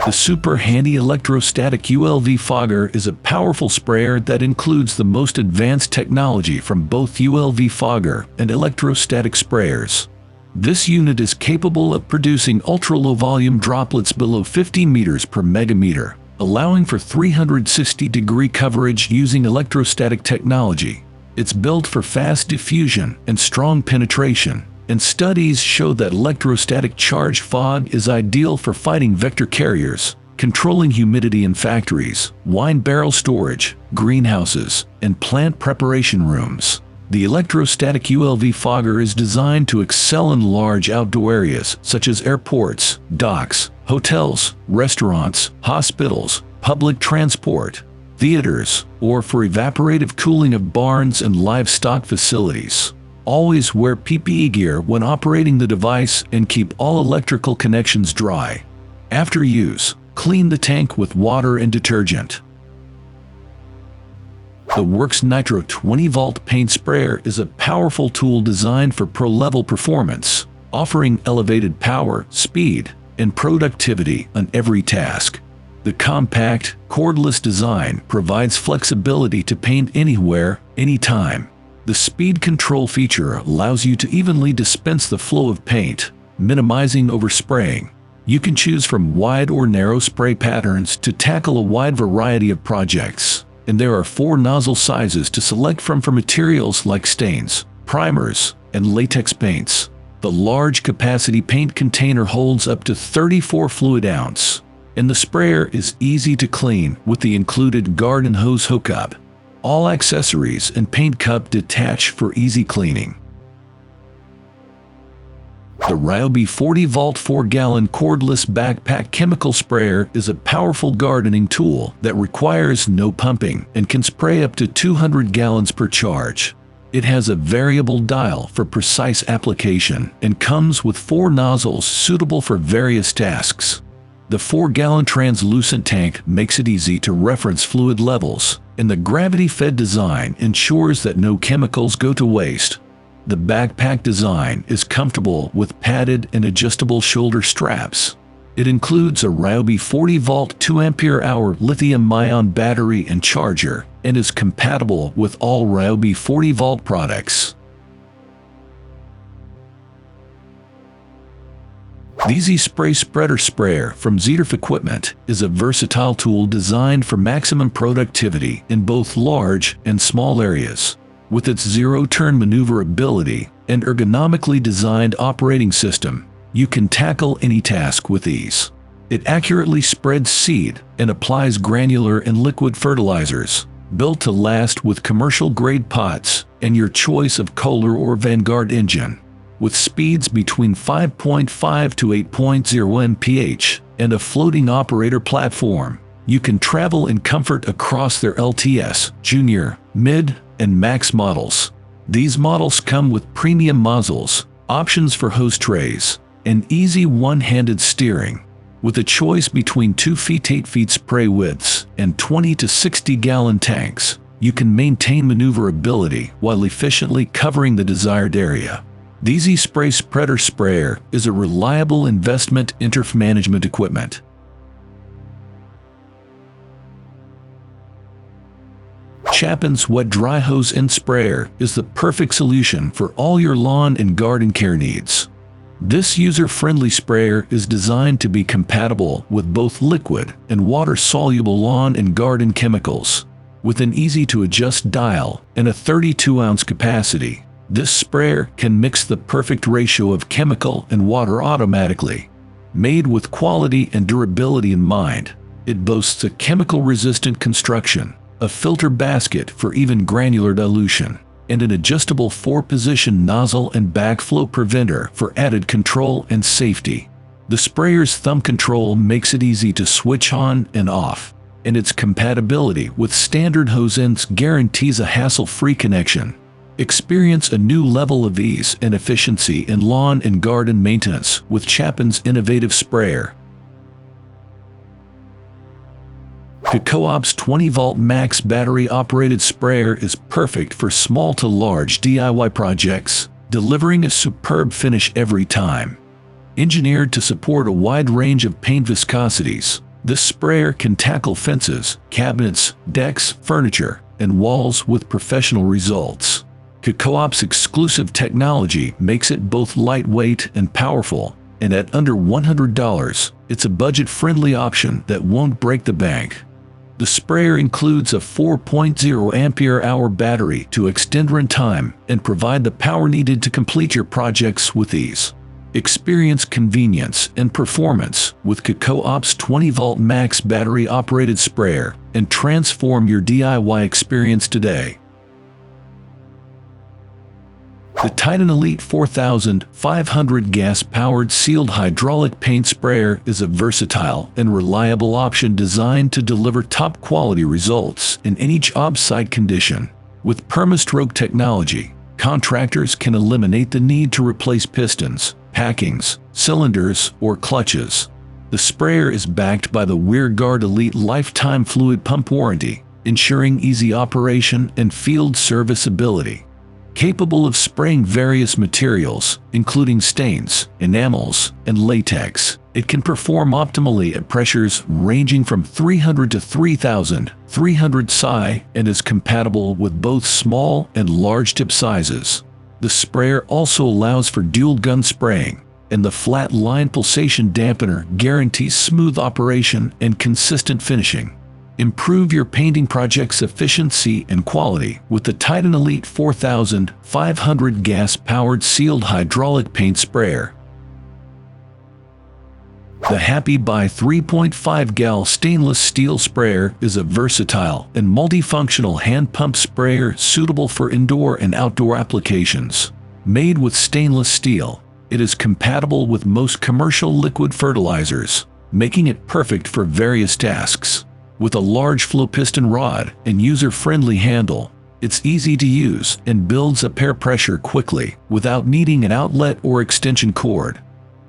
The super handy electrostatic ULV fogger is a powerful sprayer that includes the most advanced technology from both ULV fogger and electrostatic sprayers. This unit is capable of producing ultra-low volume droplets below 50 meters per megameter, allowing for 360-degree coverage using electrostatic technology. It's built for fast diffusion and strong penetration, and studies show that electrostatic charge fog is ideal for fighting vector carriers, controlling humidity in factories, wine barrel storage, greenhouses, and plant preparation rooms. The electrostatic ULV fogger is designed to excel in large outdoor areas such as airports, docks, hotels, restaurants, hospitals, public transport, theaters, or for evaporative cooling of barns and livestock facilities. Always wear PPE gear when operating the device and keep all electrical connections dry. After use, clean the tank with water and detergent. The Worx Nitro 20-volt paint sprayer is a powerful tool designed for pro-level performance, offering elevated power, speed, and productivity on every task. The compact, cordless design provides flexibility to paint anywhere, anytime. The speed control feature allows you to evenly dispense the flow of paint, minimizing overspraying. You can choose from wide or narrow spray patterns to tackle a wide variety of projects, and there are 4 nozzle sizes to select from for materials like stains, primers, and latex paints. The large capacity paint container holds up to 34 fluid ounce, and the sprayer is easy to clean with the included garden hose hookup. All accessories and paint cup detach for easy cleaning. The Ryobi 40-volt 4-gallon cordless backpack chemical sprayer is a powerful gardening tool that requires no pumping and can spray up to 200 gallons per charge. It has a variable dial for precise application and comes with 4 nozzles suitable for various tasks. The 4-gallon translucent tank makes it easy to reference fluid levels, and the gravity-fed design ensures that no chemicals go to waste. The backpack design is comfortable with padded and adjustable shoulder straps. It includes a Ryobi 40-volt 2Ah lithium-ion battery and charger, and is compatible with all Ryobi 40-volt products. The Easy Spray Spreader Sprayer from Zetorf Equipment is a versatile tool designed for maximum productivity in both large and small areas. With its zero-turn maneuverability and ergonomically designed operating system, you can tackle any task with ease. It accurately spreads seed and applies granular and liquid fertilizers, built to last with commercial-grade pots and your choice of Kohler or Vanguard engine. With speeds between 5.5 to 8.0 mph and a floating operator platform, you can travel in comfort across their LTS, Junior, Mid, and Max models. These models come with premium nozzles, options for hose trays, and easy one-handed steering. With a choice between 2 feet 8 feet spray widths and 20 to 60 gallon tanks, you can maintain maneuverability while efficiently covering the desired area. The Easy Spray Spreader Sprayer is a reliable investment in turf management equipment. Chapin's Wet Dry Hose and Sprayer is the perfect solution for all your lawn and garden care needs. This user-friendly sprayer is designed to be compatible with both liquid and water-soluble lawn and garden chemicals. With an easy-to-adjust dial and a 32-ounce capacity, this sprayer can mix the perfect ratio of chemical and water automatically. Made with quality and durability in mind, it boasts a chemical-resistant construction, a filter basket for even granular dilution, and an adjustable 4-position nozzle and backflow preventer for added control and safety. The sprayer's thumb control makes it easy to switch on and off, and its compatibility with standard hose ends guarantees a hassle-free connection. Experience a new level of ease and efficiency in lawn and garden maintenance with Chapin's innovative sprayer. Co-op's 20-volt max battery-operated sprayer is perfect for small to large DIY projects, delivering a superb finish every time. Engineered to support a wide range of paint viscosities, This sprayer can tackle fences, cabinets, decks, furniture, and walls with professional results. CacoOp's exclusive technology makes it both lightweight and powerful, and at under $100, it's a budget-friendly option that won't break the bank. The sprayer includes a 4.0 ampere-hour battery to extend runtime and provide the power needed to complete your projects with ease. Experience convenience and performance with CacoOp's 20-volt max battery-operated sprayer and transform your DIY experience today. The Titan Elite 4500 gas-powered sealed hydraulic paint sprayer is a versatile and reliable option designed to deliver top-quality results in any job site condition. With Permastroke technology, contractors can eliminate the need to replace pistons, packings, cylinders, or clutches. The sprayer is backed by the WearGuard Elite lifetime fluid pump warranty, ensuring easy operation and field serviceability. Capable of spraying various materials, including stains, enamels, and latex, it can perform optimally at pressures ranging from 300 to 3,300 psi and is compatible with both small and large tip sizes. The sprayer also allows for dual gun spraying, and the flat line pulsation dampener guarantees smooth operation and consistent finishing. Improve your painting project's efficiency and quality with the Titan Elite 4500 gas-powered sealed hydraulic paint sprayer. The Happy Buy 3.5 gal stainless steel sprayer is a versatile and multifunctional hand pump sprayer suitable for indoor and outdoor applications. Made with stainless steel, it is compatible with most commercial liquid fertilizers, making it perfect for various tasks. With a large flow piston rod and user-friendly handle, it's easy to use and builds up air pressure quickly without needing an outlet or extension cord.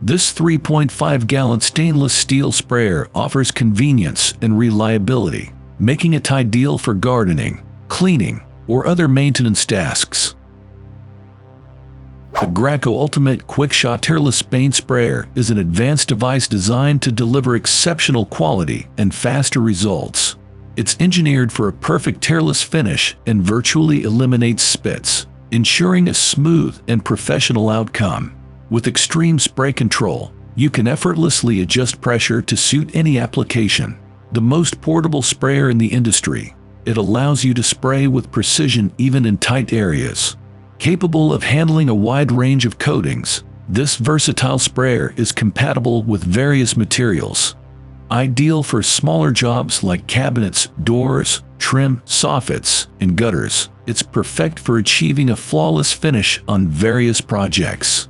This 3.5-gallon stainless steel sprayer offers convenience and reliability, making it ideal for gardening, cleaning, or other maintenance tasks. The Graco Ultimate QuickShot Tearless Paint Sprayer is an advanced device designed to deliver exceptional quality and faster results. It's engineered for a perfect tearless finish and virtually eliminates spits, ensuring a smooth and professional outcome. With extreme spray control, you can effortlessly adjust pressure to suit any application. The most portable sprayer in the industry, it allows you to spray with precision even in tight areas. Capable of handling a wide range of coatings, this versatile sprayer is compatible with various materials. Ideal for smaller jobs like cabinets, doors, trim, soffits, and gutters, it's perfect for achieving a flawless finish on various projects.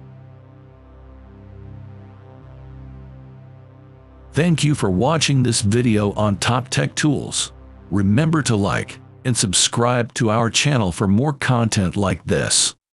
Thank you for watching this video on Top Tech Tools. Remember to like and subscribe to our channel for more content like this.